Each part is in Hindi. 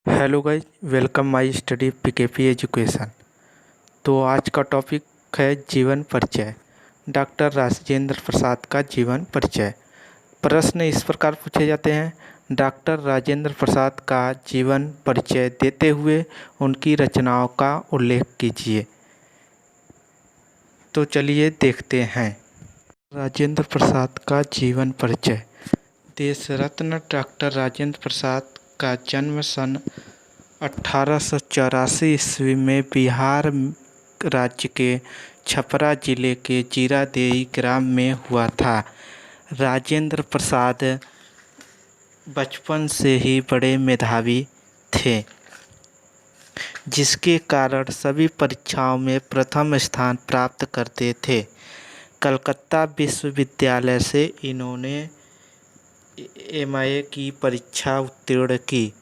Hello guys, welcome my study PKP education. तो आज का टॉपिक है जीवन परिचय। डॉक्टर राजेंद्र प्रसाद का जीवन परिचय। प्रश्न इस प्रकार पूछे जाते हैं, डॉक्टर राजेंद्र प्रसाद का जीवन परिचय देते हुए उनकी रचनाओं का उल्लेख कीजिए। तो चलिए देखते हैं। राजेंद्र प्रसाद का जीवन परिचय। देश रत्न डॉक्टर राजेंद्र प्रसाद का जन्म सन 1884 ईस्वी में बिहार राज्य के छपरा जिले के जीरादेई ग्राम में हुआ था। राजेंद्र प्रसाद बचपन से ही बड़े मेधावी थे, जिसके कारण सभी परीक्षाओं में प्रथम स्थान प्राप्त करते थे। कलकत्ता विश्वविद्यालय से इन्होंने MA की परीक्षा उत्तीर्ण की।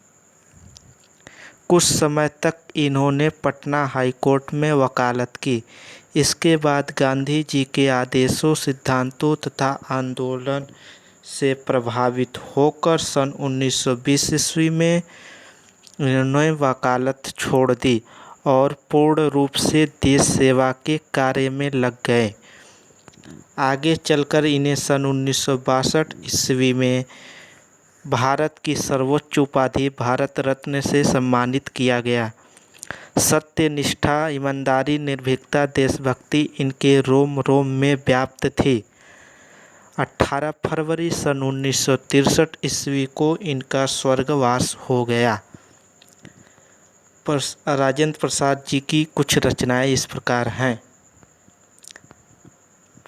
कुछ समय तक इन्होंने पटना हाई कोर्ट में वकालत की। इसके बाद गांधी जी के आदेशों, सिद्धांतों तथा आंदोलन से प्रभावित होकर सन 1920 ईस्वी में इन्होंने वकालत छोड़ दी और पूर्ण रूप से देश सेवा के कार्य में लग गए। आगे चलकर इन्हें सन 1962 ईस्वी में भारत की सर्वोच्च उपाधि भारत रत्न से सम्मानित किया गया। सत्य, निष्ठा, ईमानदारी, निर्भीकता, देशभक्ति इनके रोम रोम में व्याप्त थी। 18 फरवरी सन 1963 ईस्वी को इनका स्वर्गवास हो गया। राजेंद्र प्रसाद जी की कुछ रचनाएं इस प्रकार हैं।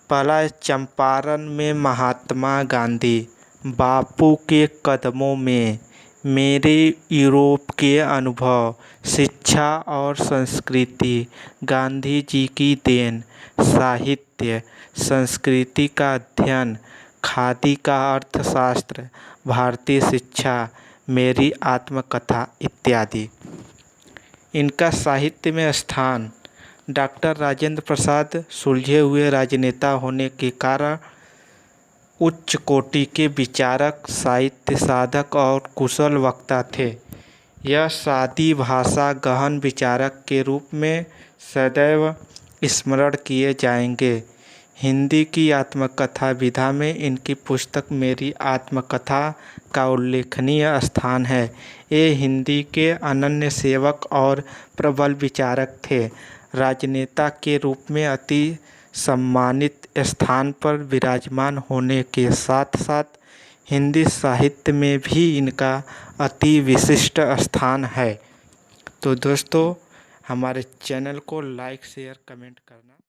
पहला, चंपारण में महात्मा गांधी, बापू के कदमों में, मेरे यूरोप के अनुभव, शिक्षा और संस्कृति, गांधी जी की देन, साहित्य, संस्कृति का अध्ययन, खादी का अर्थशास्त्र, भारतीय शिक्षा, मेरी आत्मकथा इत्यादि। इनका साहित्य में स्थान। डॉक्टर राजेंद्र प्रसाद सुलझे हुए राजनेता होने के कारण उच्च कोटि के विचारक, साहित्य साधक और कुशल वक्ता थे। यह सादी भाषा गहन विचारक के रूप में सदैव स्मरण किए जाएंगे। हिंदी की आत्मकथा विधा में इनकी पुस्तक मेरी आत्मकथा का उल्लेखनीय स्थान है। ये हिंदी के अनन्य सेवक और प्रबल विचारक थे। राजनेता के रूप में अति सम्मानित स्थान पर विराजमान होने के साथ साथ हिंदी साहित्य में भी इनका अति विशिष्ट स्थान है। तो दोस्तों, हमारे चैनल को लाइक, शेयर, कमेंट करना